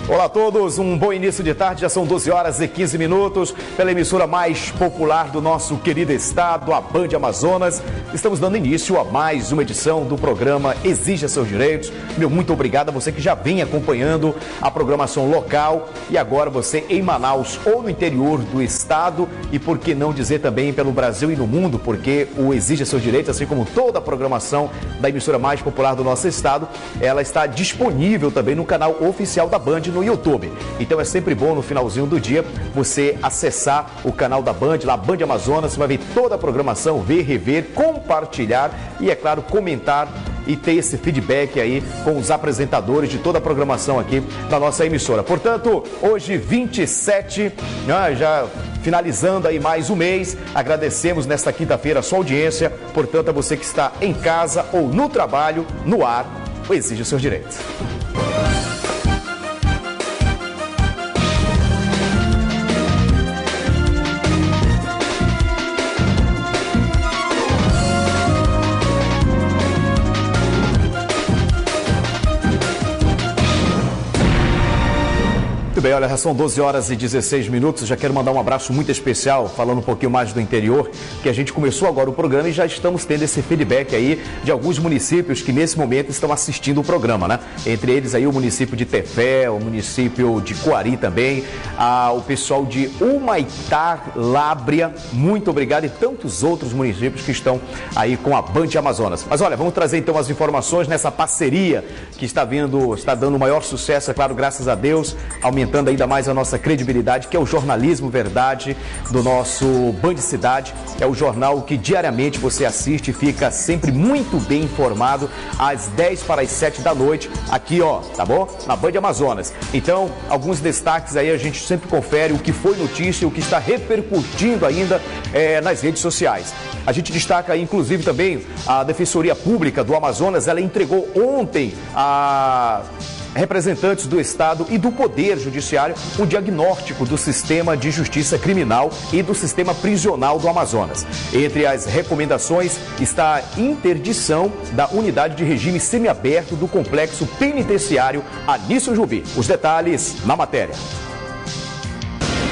Olá a todos, um bom início de tarde, já são 12 horas e 15 minutos, pela emissora mais popular do nosso querido estado, a Band Amazonas. Estamos dando início a mais uma edição do programa Exija Seus Direitos. Meu muito obrigado a você que já vem acompanhando a programação local e agora você em Manaus ou no interior do estado e por que não dizer também pelo Brasil e no mundo, porque o Exija Seus Direitos, assim como toda a programação da emissora mais popular do nosso estado, ela está disponível também no canal oficial da Band no YouTube. Então é sempre bom no finalzinho do dia você acessar o canal da Band, lá Band Amazonas, você vai ver toda a programação, ver, rever, compartilhar e, é claro, comentar e ter esse feedback aí com os apresentadores de toda a programação aqui da nossa emissora. Portanto, hoje 27, já finalizando aí mais um mês, agradecemos nesta quinta-feira a sua audiência, portanto a você que está em casa ou no trabalho, no ar, Exija Seus Direitos. Muito bem, olha, já são 12 horas e 16 minutos, já quero mandar um abraço muito especial, falando um pouquinho mais do interior, que a gente começou agora o programa e já estamos tendo esse feedback aí de alguns municípios que nesse momento estão assistindo o programa, né? Entre eles aí o município de Tefé, o município de Coari também, o pessoal de Humaitá, Lábrea, muito obrigado, e tantos outros municípios que estão aí com a Band Amazonas. Mas olha, vamos trazer então as informações nessa parceria que está dando maior sucesso, é claro, graças a Deus, aumentando ainda mais a nossa credibilidade, que é o jornalismo verdade do nosso Band Cidade. É o jornal que diariamente você assiste e fica sempre muito bem informado às 10 para as 7 da noite, aqui ó, tá bom? Na Band Amazonas. Então, alguns destaques aí, a gente sempre confere o que foi notícia e o que está repercutindo ainda nas redes sociais. A gente destaca aí, inclusive, também a Defensoria Pública do Amazonas, ela entregou ontem a representantes do Estado e do Poder Judiciário o diagnóstico do sistema de justiça criminal e do sistema prisional do Amazonas. Entre as recomendações está a interdição da unidade de regime semiaberto do complexo penitenciário Anísio Jubi. Os detalhes na matéria.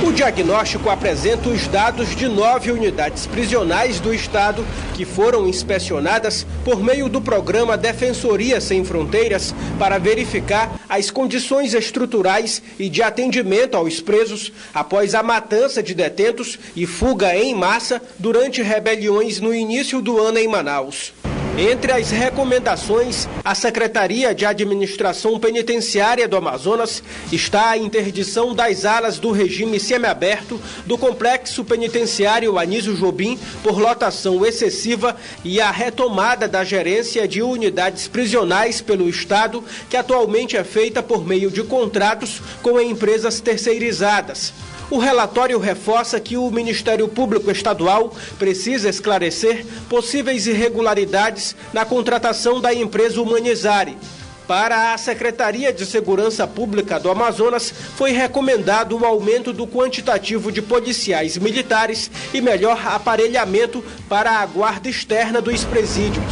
O diagnóstico apresenta os dados de 9 unidades prisionais do Estado que foram inspecionadas por meio do programa Defensoria Sem Fronteiras para verificar as condições estruturais e de atendimento aos presos após a matança de detentos e fuga em massa durante rebeliões no início do ano em Manaus. Entre as recomendações, a Secretaria de Administração Penitenciária do Amazonas está a interdição das alas do regime semiaberto do Complexo Penitenciário Anísio Jobim por lotação excessiva e a retomada da gerência de unidades prisionais pelo Estado, que atualmente é feita por meio de contratos com empresas terceirizadas. O relatório reforça que o Ministério Público Estadual precisa esclarecer possíveis irregularidades na contratação da empresa Humanizare. Para a Secretaria de Segurança Pública do Amazonas, foi recomendado um aumento do quantitativo de policiais militares e melhor aparelhamento para a guarda externa dos presídios.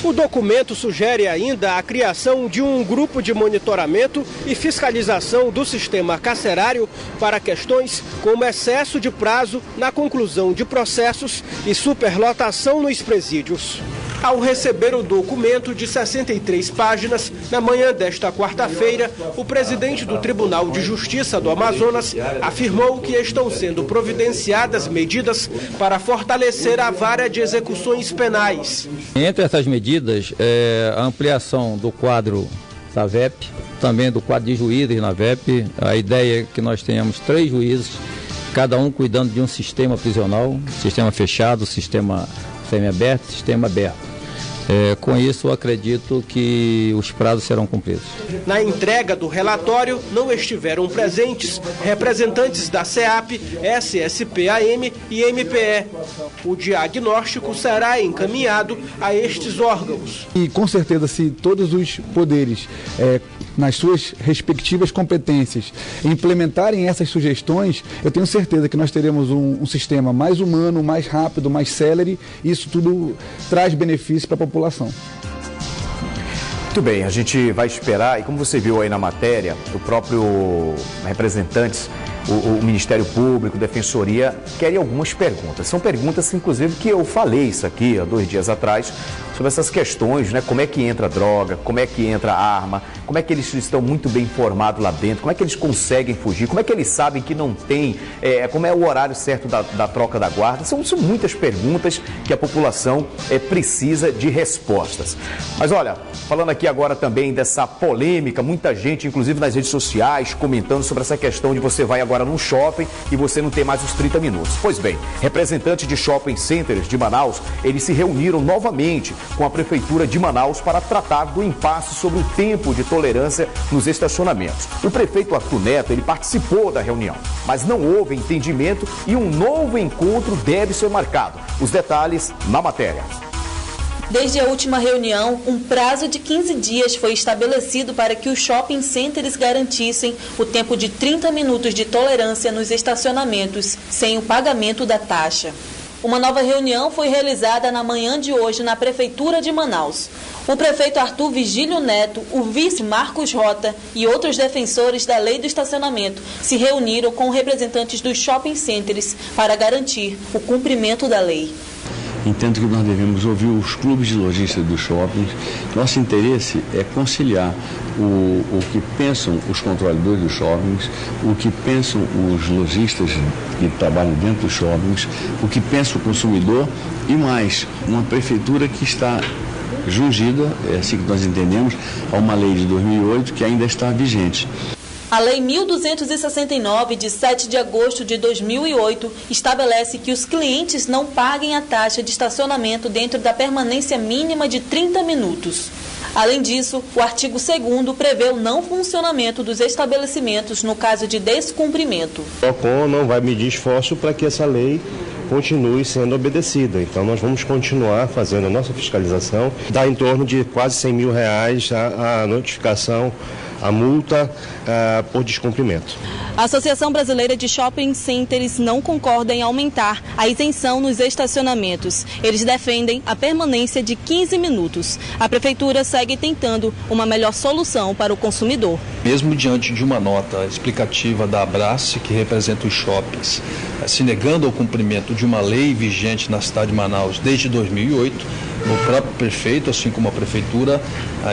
O documento sugere ainda a criação de um grupo de monitoramento e fiscalização do sistema carcerário para questões como excesso de prazo na conclusão de processos e superlotação nos presídios. Ao receber o documento de 63 páginas, na manhã desta quarta-feira, o presidente do Tribunal de Justiça do Amazonas afirmou que estão sendo providenciadas medidas para fortalecer a vara de execuções penais. Entre essas medidas, a ampliação do quadro da VEP, também do quadro de juízes na VEP. A ideia é que nós tenhamos 3 juízes, cada um cuidando de um sistema prisional, sistema fechado, sistema semiaberto, sistema aberto. Com isso, eu acredito que os prazos serão cumpridos. Na entrega do relatório, não estiveram presentes representantes da CEAP, SSPAM e MPE. O diagnóstico será encaminhado a estes órgãos. E com certeza, se todos os poderes, nas suas respectivas competências, implementarem essas sugestões, eu tenho certeza que nós teremos um sistema mais humano, mais rápido, mais célere, e isso tudo traz benefício para a população. Muito bem, a gente vai esperar, e como você viu aí na matéria, o próprio representantes, o Ministério Público, Defensoria, querem algumas perguntas. São perguntas, inclusive, que eu falei isso aqui há 2 dias atrás, sobre essas questões, né? Como é que entra a droga, como é que entra a arma, como é que eles estão muito bem informados lá dentro, como é que eles conseguem fugir, como é que eles sabem que não tem, como é o horário certo da troca da guarda. São muitas perguntas que a população precisa de respostas. Mas olha, falando aqui agora também dessa polêmica, muita gente, inclusive nas redes sociais, comentando sobre essa questão de você vai agora num shopping e você não tem mais os 30 minutos. Pois bem, representantes de shopping centers de Manaus, eles se reuniram novamente com a Prefeitura de Manaus para tratar do impasse sobre o tempo de tolerância nos estacionamentos. O prefeito Arthur Neto, ele participou da reunião, mas não houve entendimento e um novo encontro deve ser marcado. Os detalhes na matéria. Desde a última reunião, um prazo de 15 dias foi estabelecido para que os shopping centers garantissem o tempo de 30 minutos de tolerância nos estacionamentos, sem o pagamento da taxa. Uma nova reunião foi realizada na manhã de hoje na Prefeitura de Manaus. O prefeito Arthur Vigílio Neto, o vice Marcos Rota e outros defensores da lei do estacionamento se reuniram com representantes dos shopping centers para garantir o cumprimento da lei. Entendo que nós devemos ouvir os clubes de lojistas dos shoppings. Nosso interesse é conciliar o que pensam os controladores dos shoppings, o que pensam os lojistas que trabalham dentro dos shoppings, o que pensa o consumidor e mais, uma prefeitura que está jungida, é assim que nós entendemos, a uma lei de 2008 que ainda está vigente. A Lei 1.269, de 7 de agosto de 2008, estabelece que os clientes não paguem a taxa de estacionamento dentro da permanência mínima de 30 minutos. Além disso, o artigo 2º prevê o não funcionamento dos estabelecimentos no caso de descumprimento. O PROCON não vai medir esforço para que essa lei continue sendo obedecida. Então nós vamos continuar fazendo a nossa fiscalização. Dá em torno de quase R$100 mil a notificação, a multa por descumprimento. A Associação Brasileira de Shopping Centers não concorda em aumentar a isenção nos estacionamentos. Eles defendem a permanência de 15 minutos. A Prefeitura segue tentando uma melhor solução para o consumidor. Mesmo diante de uma nota explicativa da Abrace, que representa os shoppings, se negando ao cumprimento de uma lei vigente na cidade de Manaus desde 2008, o próprio prefeito, assim como a Prefeitura,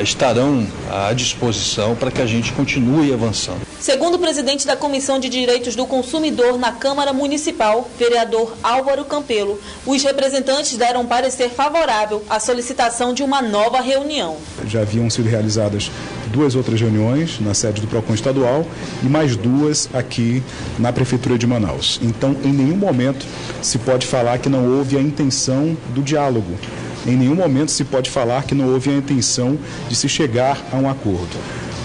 estarão à disposição para que a gente continue avançando. Segundo o presidente da Comissão de Direitos do Consumidor na Câmara Municipal, vereador Álvaro Campelo, os representantes deram um parecer favorável à solicitação de uma nova reunião. Já haviam sido realizadas 2 outras reuniões na sede do PROCON estadual e mais 2 aqui na Prefeitura de Manaus. Então, em nenhum momento se pode falar que não houve a intenção do diálogo. Em nenhum momento se pode falar que não houve a intenção de se chegar a um acordo.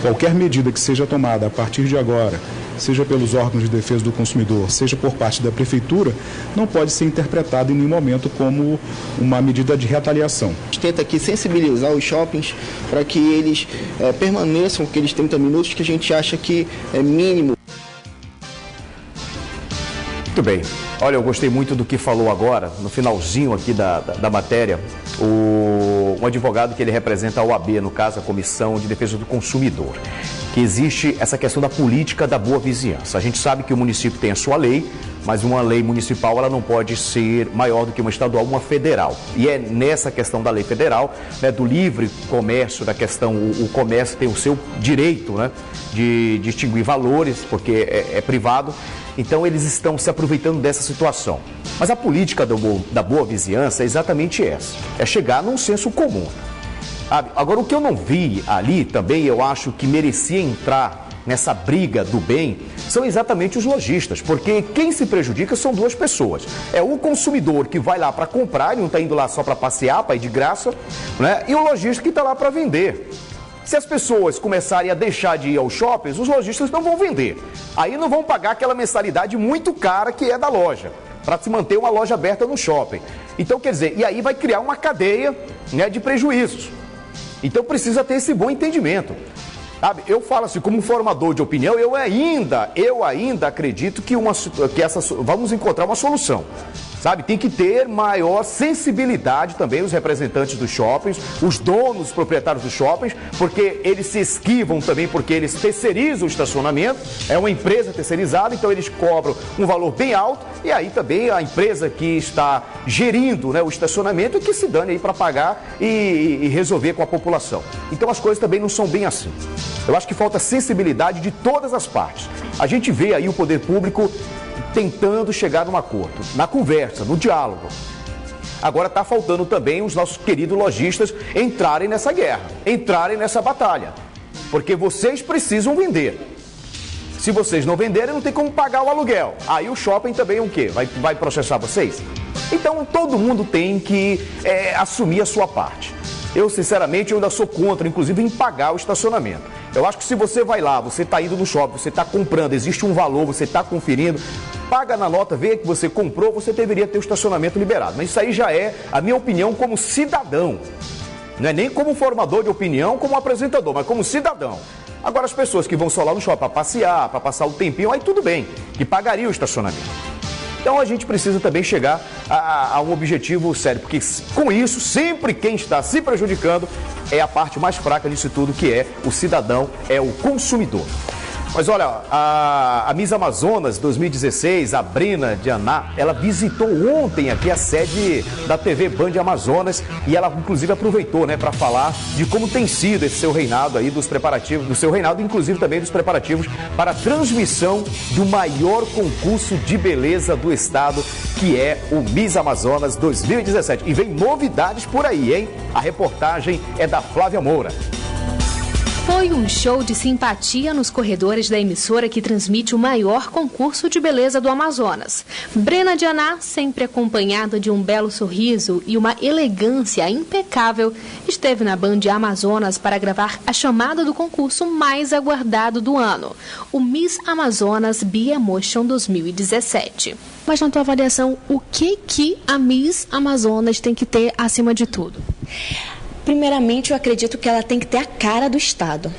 Qualquer medida que seja tomada a partir de agora, seja pelos órgãos de defesa do consumidor, seja por parte da Prefeitura, não pode ser interpretada em nenhum momento como uma medida de retaliação. A gente tenta aqui sensibilizar os shoppings para que eles permaneçam aqueles 30 minutos que a gente acha que é mínimo. Muito bem. Olha, eu gostei muito do que falou agora, no finalzinho aqui da matéria, um advogado que ele representa a OAB, no caso a Comissão de Defesa do Consumidor, que existe essa questão da política da boa vizinhança. A gente sabe que o município tem a sua lei, mas uma lei municipal ela não pode ser maior do que uma estadual, uma federal. E é nessa questão da lei federal, né, do livre comércio, da questão, o comércio tem o seu direito, né, de distinguir valores, porque é privado. Então eles estão se aproveitando dessa situação. Mas a política da boa vizinhança é exatamente essa, é chegar num senso comum. Agora, o que eu não vi ali também, eu acho que merecia entrar nessa briga do bem, são exatamente os lojistas, porque quem se prejudica são 2 pessoas. É o consumidor que vai lá para comprar, ele não está indo lá só para passear, para ir de graça, né? E o lojista que está lá para vender. Se as pessoas começarem a deixar de ir aos shoppings, os lojistas não vão vender. Aí não vão pagar aquela mensalidade muito cara que é da loja, para se manter uma loja aberta no shopping. Então, quer dizer, e aí vai criar uma cadeia, né, de prejuízos. Então precisa ter esse bom entendimento. Sabe? Eu falo assim, como formador de opinião, eu ainda acredito que vamos encontrar uma solução. sabe? Tem que ter maior sensibilidade também os representantes dos shoppings, os donos, os proprietários dos shoppings, porque eles se esquivam também, porque eles terceirizam o estacionamento, é uma empresa terceirizada, então eles cobram um valor bem alto, e aí também a empresa que está gerindo, né, o estacionamento é que se dane aí para pagar e resolver com a população. Então as coisas também não são bem assim. Eu acho que falta sensibilidade de todas as partes. A gente vê aí o poder público tentando chegar num acordo, na conversa, no diálogo. Agora está faltando também os nossos queridos lojistas entrarem nessa guerra, entrarem nessa batalha. Porque vocês precisam vender. Se vocês não venderem, não tem como pagar o aluguel. Aí o shopping também é o quê? Vai processar vocês? Então todo mundo tem que assumir a sua parte. Eu, sinceramente, eu ainda sou contra, inclusive, em pagar o estacionamento. Eu acho que se você vai lá, você está indo no shopping, você está comprando, existe um valor, você está conferindo, paga na nota, vê que você comprou, você deveria ter o estacionamento liberado. Mas isso aí já é a minha opinião como cidadão. Não é nem como formador de opinião, como apresentador, mas como cidadão. Agora, as pessoas que vão só lá no shopping para passear, para passar o tempinho, aí tudo bem, que pagaria o estacionamento. Então a gente precisa também chegar a um objetivo sério, porque com isso, sempre quem está se prejudicando é a parte mais fraca disso tudo, que é o cidadão, é o consumidor. Mas olha, a Miss Amazonas 2016, a Brena de Aná, ela visitou ontem aqui a sede da TV Band Amazonas e ela inclusive aproveitou, né, para falar de como tem sido esse seu reinado aí, dos preparativos, do seu reinado, inclusive também dos preparativos para a transmissão do maior concurso de beleza do estado, que é o Miss Amazonas 2017. E vem novidades por aí, hein? A reportagem é da Flávia Moura. Foi um show de simpatia nos corredores da emissora que transmite o maior concurso de beleza do Amazonas. Brena de Aná, sempre acompanhada de um belo sorriso e uma elegância impecável, esteve na Band Amazonas para gravar a chamada do concurso mais aguardado do ano, o Miss Amazonas Bi-Emotion 2017. Mas na tua avaliação, o que a Miss Amazonas tem que ter acima de tudo? Primeiramente, eu acredito que ela tem que ter a cara do estado.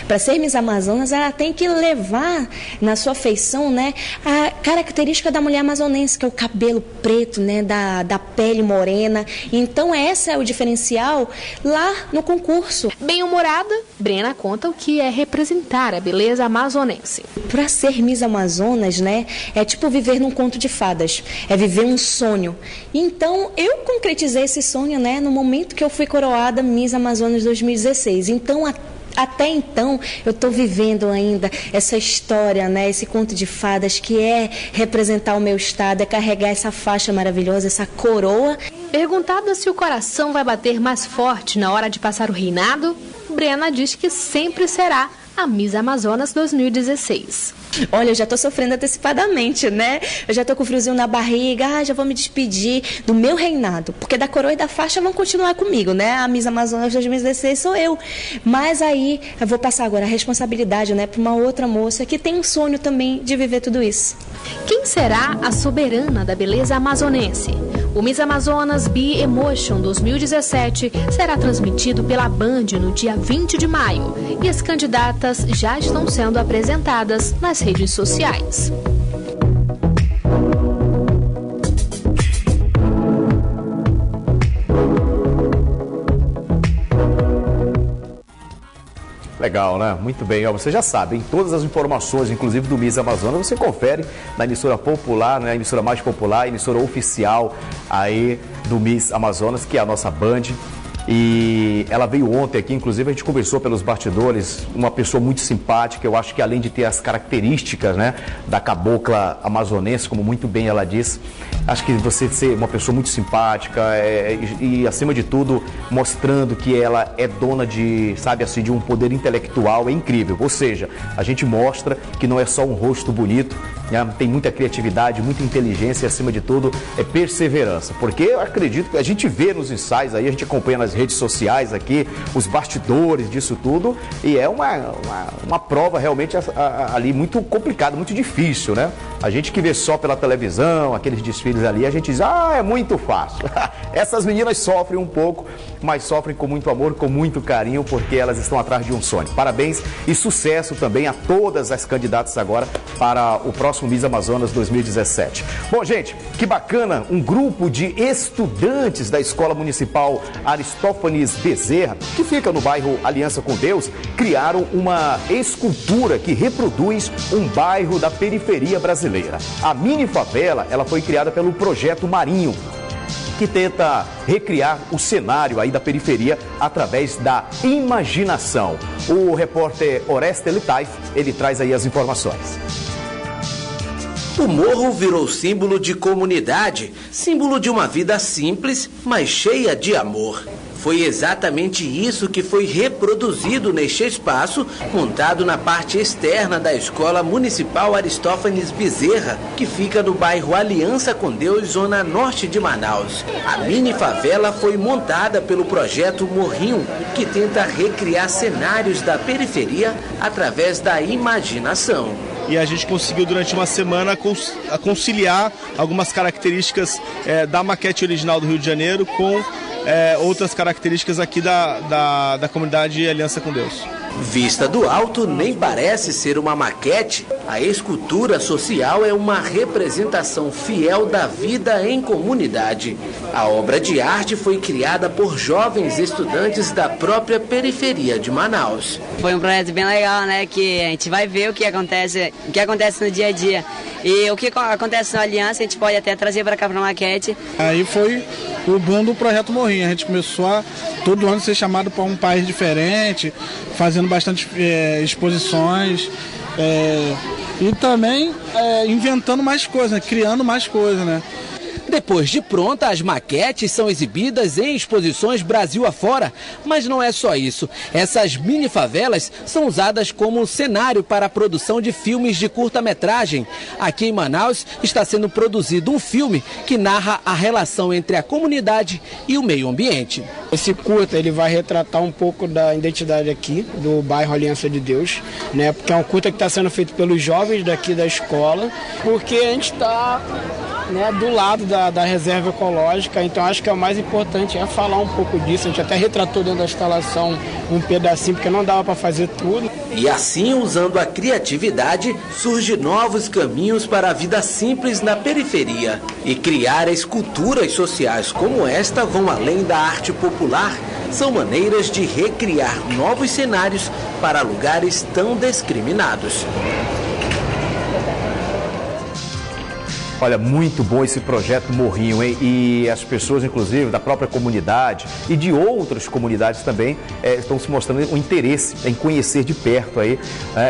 Para ser Miss Amazonas, ela tem que levar na sua feição, né, a característica da mulher amazonense, que é o cabelo preto, né, da pele morena. Então, esse é o diferencial lá no concurso. Bem-humorada, Brena conta o que é representar a beleza amazonense. Para ser Miss Amazonas, né, é tipo viver num conto de fadas, é viver um sonho. Então, eu concretizei esse sonho, né, no momento que eu fui coroada Miss Amazonas 2016. Então, até então, eu estou vivendo ainda essa história, né, esse conto de fadas que é representar o meu estado, é carregar essa faixa maravilhosa, essa coroa. Perguntada se o coração vai bater mais forte na hora de passar o reinado, Brena diz que sempre será a Miss Amazonas 2016. Olha, eu já estou sofrendo antecipadamente, né? Eu já estou com o friozinho na barriga, já vou me despedir do meu reinado, porque da coroa e da faixa vão continuar comigo, né? A Miss Amazonas 2016 sou eu. Mas aí eu vou passar agora a responsabilidade, né, para uma outra moça que tem um sonho também de viver tudo isso. Quem será a soberana da beleza amazonense? O Miss Amazonas Bi-Emotion 2017 será transmitido pela Band no dia 20 de maio e as candidatas já estão sendo apresentadas nas redes sociais. Legal, né? Muito bem. Ó, você já sabe, em todas as informações, inclusive do Miss Amazonas, você confere na emissora popular, né? A emissora mais popular, a emissora oficial aí do Miss Amazonas, que é a nossa Band. E ela veio ontem aqui, inclusive a gente conversou pelos bastidores, uma pessoa muito simpática. Eu acho que além de ter as características, né, da cabocla amazonense, como muito bem ela disse, acho que você ser uma pessoa muito simpática e acima de tudo mostrando que ela é dona de, sabe assim, de um poder intelectual, é incrível. Ou seja, a gente mostra que não é só um rosto bonito, né, tem muita criatividade, muita inteligência e acima de tudo é perseverança. Porque eu acredito que a gente vê nos ensaios aí, a gente acompanha nas redes sociais aqui, os bastidores disso tudo, e é uma prova realmente ali muito complicada, muito difícil, né? A gente que vê só pela televisão, aqueles desfiles ali, a gente diz, é muito fácil. Essas meninas sofrem um pouco, mas sofrem com muito amor, com muito carinho, porque elas estão atrás de um sonho. Parabéns e sucesso também a todas as candidatas agora para o próximo Miss Amazonas 2017. Bom, gente, que bacana, um grupo de estudantes da Escola Municipal Aristófanes Bezerra, que fica no bairro Aliança com Deus, criaram uma escultura que reproduz um bairro da periferia brasileira. A mini favela, ela foi criada pelo Projeto Marinho, que tenta recriar o cenário aí da periferia através da imaginação. O repórter Oreste Litaif, ele traz aí as informações. O morro virou símbolo de comunidade, símbolo de uma vida simples, mas cheia de amor. Foi exatamente isso que foi reproduzido neste espaço, montado na parte externa da Escola Municipal Aristófanes Bezerra, que fica no bairro Aliança com Deus, zona norte de Manaus. A mini favela foi montada pelo projeto Morrinho, que tenta recriar cenários da periferia através da imaginação. E a gente conseguiu durante uma semana conciliar algumas características da maquete original do Rio de Janeiro com outras características aqui da comunidade Aliança com Deus. Vista do alto, nem parece ser uma maquete. A escultura social é uma representação fiel da vida em comunidade. A obra de arte foi criada por jovens estudantes da própria periferia de Manaus. Foi um projeto bem legal, né? Que a gente vai ver o que acontece no dia a dia. E o que acontece na Aliança, a gente pode até trazer para cá para a maquete. Aí foi o boom do Projeto Morrinho. A gente começou a todo ano ser chamado para um país diferente, fazendo bastante exposições e também inventando mais coisas, né? Criando mais coisas, né? Depois de pronta, as maquetes são exibidas em exposições Brasil afora. Mas não é só isso. Essas mini favelas são usadas como cenário para a produção de filmes de curta-metragem. Aqui em Manaus está sendo produzido um filme que narra a relação entre a comunidade e o meio ambiente. Esse curta ele vai retratar um pouco da identidade aqui do bairro Aliança de Deus, né? Porque é um curta que está sendo feito pelos jovens daqui da escola, porque a gente está do lado da reserva ecológica, então acho que é o mais importante falar um pouco disso. A gente até retratou dentro da instalação um pedacinho, porque não dava para fazer tudo. E assim, usando a criatividade, surgem novos caminhos para a vida simples na periferia. E criar esculturas sociais como esta vão além da arte popular. São maneiras de recriar novos cenários para lugares tão discriminados. Olha, muito bom esse projeto Morrinho, hein? E as pessoas, inclusive, da própria comunidade e de outras comunidades também estão se mostrando um interesse em conhecer de perto aí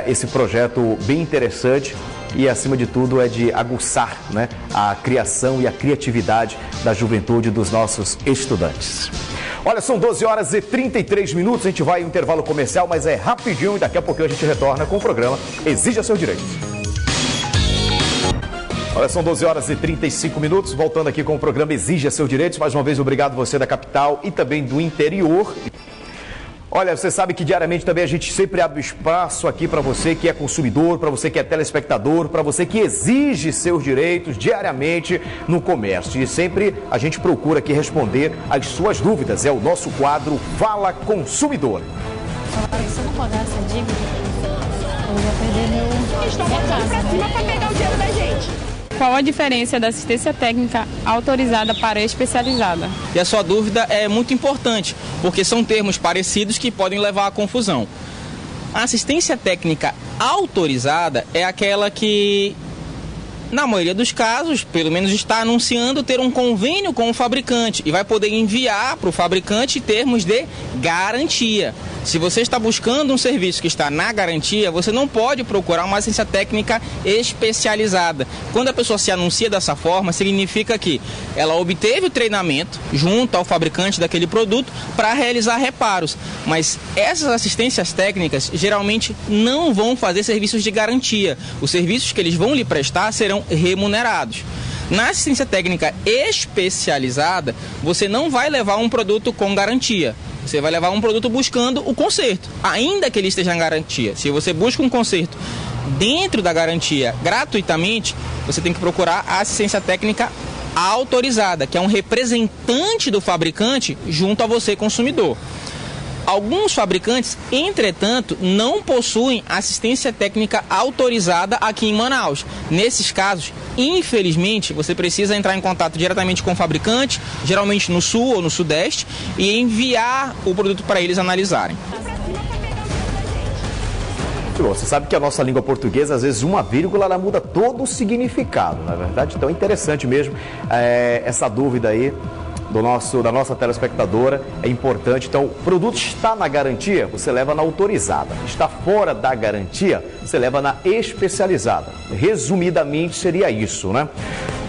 esse projeto bem interessante e, acima de tudo, é de aguçar, né, a criação e a criatividade da juventude dos nossos estudantes. Olha, são 12 horas e 33 minutos, a gente vai em um intervalo comercial, mas é rapidinho e daqui a pouquinho a gente retorna com o programa Exija Seu Direito. Olha, são 12 horas e 35 minutos, voltando aqui com o programa Exija Seus Direitos. Mais uma vez, obrigado você da capital e também do interior. Olha, você sabe que diariamente também a gente sempre abre espaço aqui para você que é consumidor, para você que é telespectador, para você que exige seus direitos diariamente no comércio. E sempre a gente procura aqui responder às suas dúvidas. É o nosso quadro Fala Consumidor. Se eu não pagar essa dívida, eu vou perder meu... Estão voltando para cima para pegar o dinheiro da gente. Qual a diferença da assistência técnica autorizada para especializada? E a sua dúvida é muito importante, porque são termos parecidos que podem levar à confusão. A assistência técnica autorizada é aquela que, na maioria dos casos, pelo menos está anunciando ter um convênio com o fabricante e vai poder enviar para o fabricante termos de garantia. Se você está buscando um serviço que está na garantia, você não pode procurar uma assistência técnica especializada. Quando a pessoa se anuncia dessa forma, significa que ela obteve o treinamento junto ao fabricante daquele produto para realizar reparos. Mas essas assistências técnicas geralmente não vão fazer serviços de garantia. Os serviços que eles vão lhe prestar serão remunerados. Na assistência técnica especializada, você não vai levar um produto com garantia. Você vai levar um produto buscando o conserto, ainda que ele esteja em garantia. Se você busca um conserto dentro da garantia gratuitamente, você tem que procurar a assistência técnica autorizada, que é um representante do fabricante junto a você, consumidor. Alguns fabricantes, entretanto, não possuem assistência técnica autorizada aqui em Manaus. Nesses casos, infelizmente, você precisa entrar em contato diretamente com o fabricante, geralmente no sul ou no sudeste, e enviar o produto para eles analisarem. Você sabe que a nossa língua portuguesa, às vezes, uma vírgula, ela muda todo o significado, na verdade. Então é interessante mesmo essa dúvida aí da nossa telespectadora, é importante. Então, o produto está na garantia, você leva na autorizada. Está fora da garantia, você leva na especializada. Resumidamente, seria isso, né?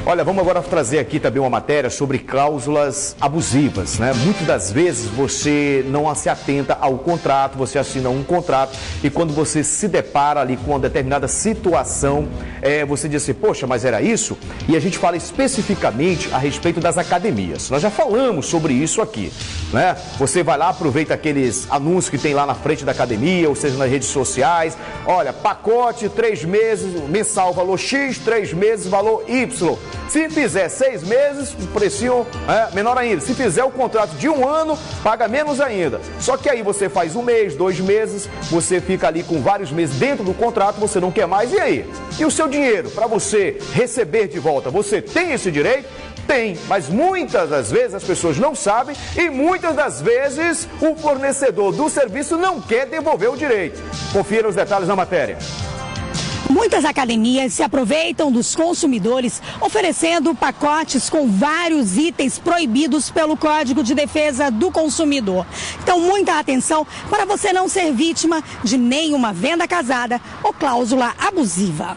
Olha, vamos agora trazer aqui também uma matéria sobre cláusulas abusivas, né? Muitas das vezes você não se atenta ao contrato, você assina um contrato e quando você se depara ali com uma determinada situação, você diz assim, poxa, mas era isso? E a gente fala especificamente a respeito das academias. Nós já falamos sobre isso aqui, né? Você vai lá, aproveita aqueles anúncios que tem lá na frente da academia, ou seja, nas redes sociais. Olha, pacote 3 meses, mensal, valor X, 3 meses, valor Y. Se fizer 6 meses, o precinho é menor ainda. Se fizer o contrato de 1 ano, paga menos ainda. Só que aí você faz 1 mês, 2 meses, você fica ali com vários meses dentro do contrato, você não quer mais, e aí? E o seu dinheiro, para você receber de volta, você tem esse direito? Tem, mas muitas das vezes as pessoas não sabem e muitas das vezes o fornecedor do serviço não quer devolver o direito. Confira os detalhes na matéria. Muitas academias se aproveitam dos consumidores, oferecendo pacotes com vários itens proibidos pelo Código de Defesa do Consumidor. Então, muita atenção para você não ser vítima de nenhuma venda casada ou cláusula abusiva.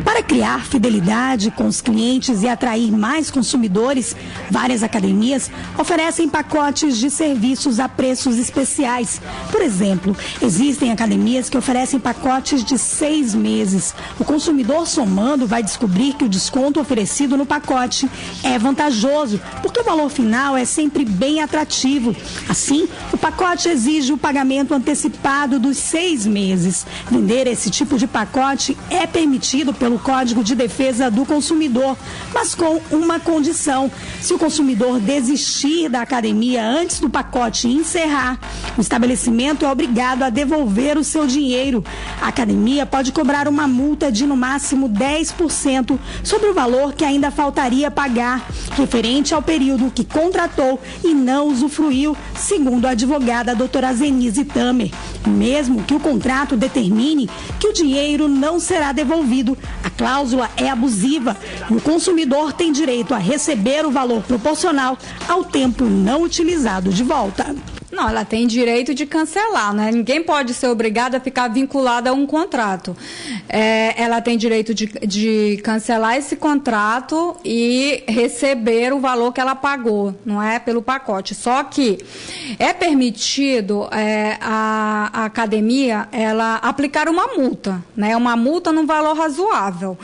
Para criar fidelidade com os clientes e atrair mais consumidores, várias academias oferecem pacotes de serviços a preços especiais. Por exemplo, existem academias que oferecem pacotes de 6 meses. O consumidor somando vai descobrir que o desconto oferecido no pacote é vantajoso, porque o valor final é sempre bem atrativo. Assim, o pacote exige o pagamento antecipado dos 6 meses. Vender esse tipo de pacote é permitido pelo Código de Defesa do Consumidor, mas com uma condição: se o consumidor desistir da academia antes do pacote encerrar, o estabelecimento é obrigado a devolver o seu dinheiro. A academia pode cobrar uma multa de no máximo 10% sobre o valor que ainda faltaria pagar, referente ao período que contratou e não usufruiu, segundo a advogada doutora Zenise Tamer. Mesmo que o contrato determine que o dinheiro não será devolvido, a cláusula é abusiva e o consumidor tem direito a receber o valor proporcional ao tempo não utilizado de volta. Não, ela tem direito de cancelar, né? Ninguém pode ser obrigado a ficar vinculado a um contrato. Ela tem direito de cancelar esse contrato e receber o valor que ela pagou, não é? Pelo pacote. Só que é permitido a academia ela aplicar uma multa, né? Uma multa num valor razoável.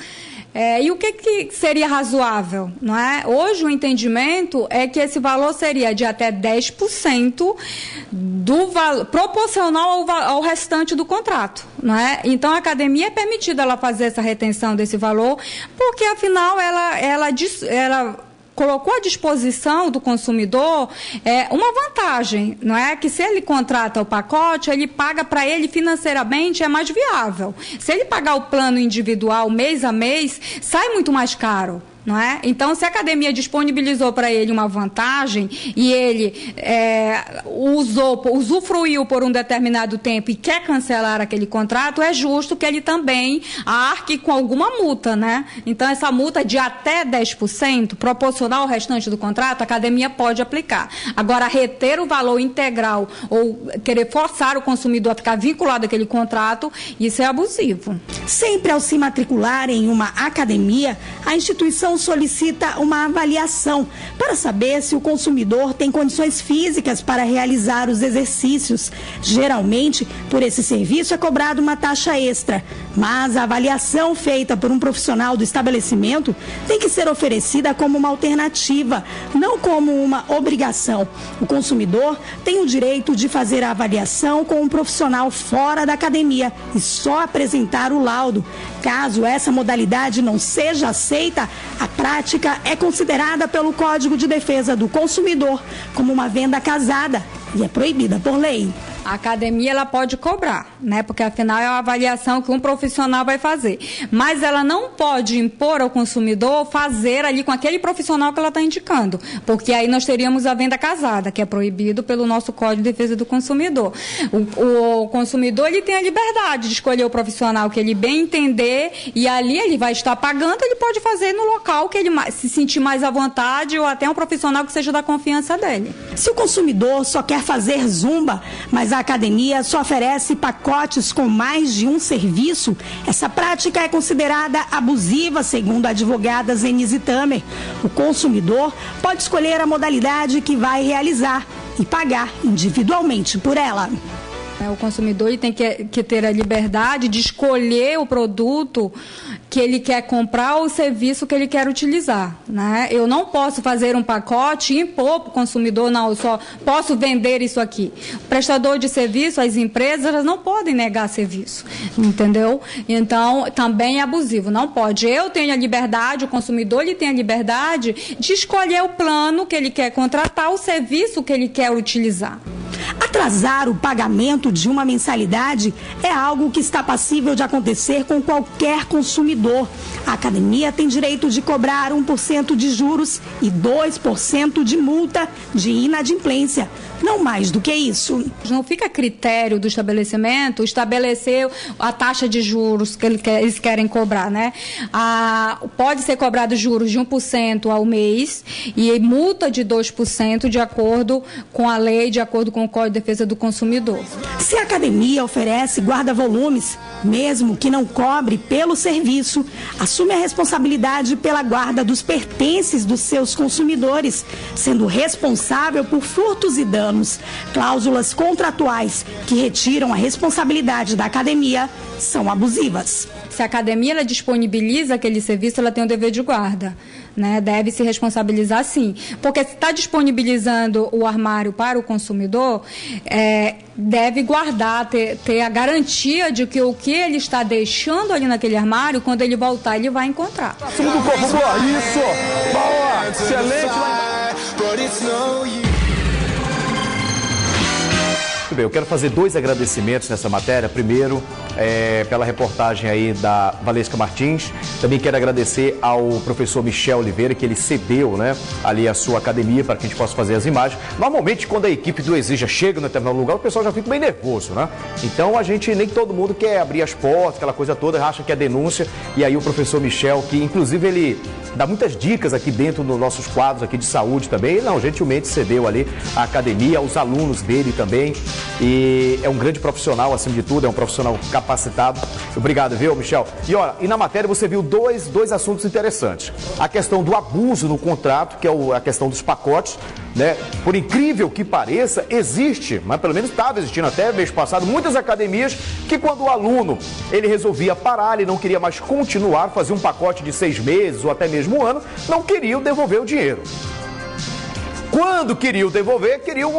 E o que seria razoável? Não é? Hoje o entendimento é que esse valor seria de até 10% do valor, proporcional ao restante do contrato. Não é? Então a academia é permitida ela fazer essa retenção desse valor, porque afinal ela colocou à disposição do consumidor uma vantagem, não é? Que se ele contrata o pacote, ele paga para ele financeiramente, é mais viável. Se ele pagar o plano individual mês a mês, sai muito mais caro. Não é? Então, se a academia disponibilizou para ele uma vantagem e ele usufruiu por um determinado tempo e quer cancelar aquele contrato, é justo que ele também arque com alguma multa, né? Então, essa multa de até 10%, proporcional ao restante do contrato, a academia pode aplicar. Agora, reter o valor integral ou querer forçar o consumidor a ficar vinculado àquele contrato, isso é abusivo. Sempre ao se matricular em uma academia, a instituição então solicita uma avaliação para saber se o consumidor tem condições físicas para realizar os exercícios. Geralmente, por esse serviço é cobrada uma taxa extra, mas a avaliação feita por um profissional do estabelecimento tem que ser oferecida como uma alternativa, não como uma obrigação. O consumidor tem o direito de fazer a avaliação com um profissional fora da academia e só apresentar o laudo. Caso essa modalidade não seja aceita, a prática é considerada pelo Código de Defesa do Consumidor como uma venda casada e é proibida por lei. A academia ela pode cobrar, né? Porque afinal é uma avaliação que um profissional vai fazer. Mas ela não pode impor ao consumidor fazer ali com aquele profissional que ela está indicando. Porque aí nós teríamos a venda casada, que é proibido pelo nosso Código de Defesa do Consumidor. O consumidor ele tem a liberdade de escolher o profissional que ele bem entender e ali ele vai estar pagando, ele pode fazer no local que ele se sentir mais à vontade ou até um profissional que seja da confiança dele. Se o consumidor só quer fazer zumba, mas a academia só oferece pacotes com mais de um serviço, essa prática é considerada abusiva, segundo a advogada Zenise Tamer. O consumidor pode escolher a modalidade que vai realizar e pagar individualmente por ela. O consumidor ele tem que ter a liberdade de escolher o produto que ele quer comprar ou o serviço que ele quer utilizar, né? Eu não posso fazer um pacote e impor para o consumidor, não, eu só posso vender isso aqui. O prestador de serviço, as empresas, elas não podem negar serviço, entendeu? Então, também é abusivo, não pode. Eu tenho a liberdade, o consumidor ele tem a liberdade de escolher o plano que ele quer contratar, o serviço que ele quer utilizar. Atrasar o pagamento de uma mensalidade é algo que está passível de acontecer com qualquer consumidor. A academia tem direito de cobrar 1% de juros e 2% de multa de inadimplência. Não mais do que isso. Não fica a critério do estabelecimento estabelecer a taxa de juros que eles querem cobrar, né? Pode ser cobrado juros de 1% ao mês e multa de 2% de acordo com a lei, de acordo com o Código de Defesa do Consumidor. Se a academia oferece guarda-volumes, mesmo que não cobre pelo serviço, assume a responsabilidade pela guarda dos pertences dos seus consumidores, sendo responsável por furtos e danos. Cláusulas contratuais que retiram a responsabilidade da academia são abusivas. Se a academia ela disponibiliza aquele serviço, ela tem o dever de guarda, né? Deve se responsabilizar sim. Porque se está disponibilizando o armário para o consumidor, deve guardar, ter a garantia de que o que ele está deixando ali naquele armário, quando ele voltar, ele vai encontrar. Segundo corpo, boa, isso! Boa! Excelente! Muito bem, eu quero fazer 2 agradecimentos nessa matéria. Primeiro, pela reportagem aí da Valesca Martins. Também quero agradecer ao professor Michel Oliveira, que ele cedeu, né, ali a sua academia para que a gente possa fazer as imagens. Normalmente, quando a equipe do Exija chega no determinado lugar, o pessoal já fica bem nervoso, né? Então, nem todo mundo quer abrir as portas, aquela coisa toda, acha que é denúncia. E aí o professor Michel, que inclusive ele dá muitas dicas aqui dentro dos nossos quadros aqui de saúde também, ele gentilmente cedeu ali a academia, aos alunos dele também. E é um grande profissional, acima de tudo, é um profissional capacitado. Obrigado, viu, Michel? E na matéria você viu dois assuntos interessantes. A questão do abuso no contrato, que é a questão dos pacotes, né? Por incrível que pareça, existe, mas pelo menos estava existindo até mês passado, muitas academias que quando o aluno ele resolvia parar, ele não queria mais continuar, fazia um pacote de 6 meses ou até mesmo um ano, não queriam devolver o dinheiro. Quando queriam devolver, queriam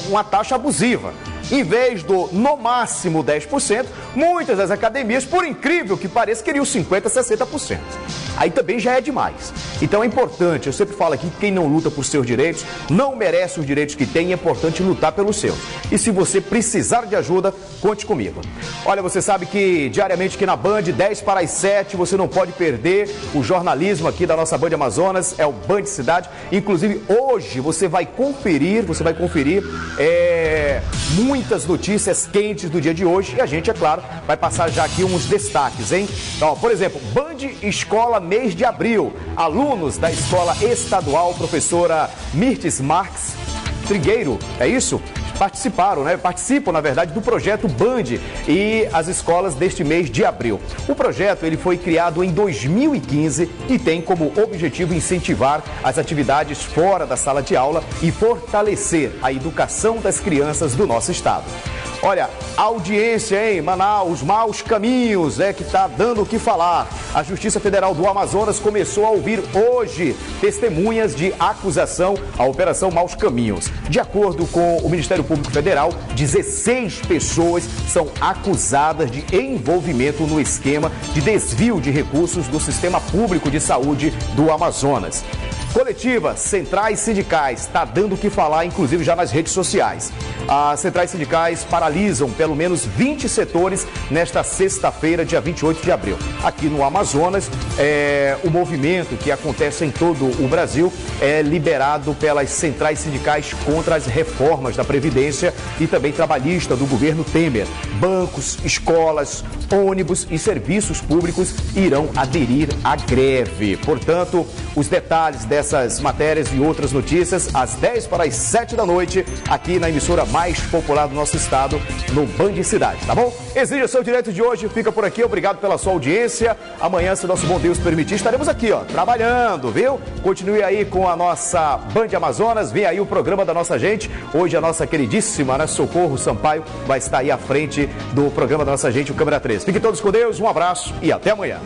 uma taxa abusiva. Em vez do, no máximo, 10%, muitas das academias, por incrível que pareça, queriam 50%, 60%. Aí também já é demais. Então é importante, eu sempre falo aqui que quem não luta por seus direitos, não merece os direitos que tem, é importante lutar pelos seus. E se você precisar de ajuda, conte comigo. Olha, você sabe que diariamente aqui na Band, 10 para as 7, você não pode perder o jornalismo aqui da nossa Band Amazonas, é o Band Cidade. Inclusive, hoje você vai conferir muitas notícias quentes do dia de hoje e a gente, é claro, vai passar já aqui uns destaques, hein? Então, por exemplo, Band Escola mês de abril. Alunos da Escola Estadual Professora Mirtes Marques Trigueiro, é isso? participam, na verdade, do projeto Band e as escolas deste mês de abril. O projeto ele foi criado em 2015 e tem como objetivo incentivar as atividades fora da sala de aula e fortalecer a educação das crianças do nosso estado. Olha, audiência em Manaus, maus caminhos, que está dando o que falar. A Justiça Federal do Amazonas começou a ouvir hoje testemunhas de acusação à Operação Maus Caminhos. De acordo com o Ministério Público Federal, 16 pessoas são acusadas de envolvimento no esquema de desvio de recursos do Sistema Público de Saúde do Amazonas. Coletiva Centrais Sindicais está dando o que falar, inclusive já nas redes sociais. As centrais sindicais paralisam pelo menos 20 setores nesta sexta-feira, dia 28 de abril. Aqui no Amazonas, o movimento que acontece em todo o Brasil é liderado pelas centrais sindicais contra as reformas da Previdência e também trabalhista do governo Temer. Bancos, escolas, ônibus e serviços públicos irão aderir à greve. Portanto, os detalhes dessas matérias e outras notícias às 10 para as 7 da noite, aqui na emissora mais popular do nosso estado, no Band Cidade, tá bom? Exija seu direito de hoje, fica por aqui, obrigado pela sua audiência. Amanhã, se nosso bom Deus permitir, estaremos aqui, trabalhando, viu? Continue aí com a nossa Band Amazonas, vem aí o programa da nossa gente. Hoje a nossa queridíssima, Socorro Sampaio, vai estar aí à frente do programa da nossa gente, o Câmera 3. Fiquem todos com Deus, um abraço e até amanhã.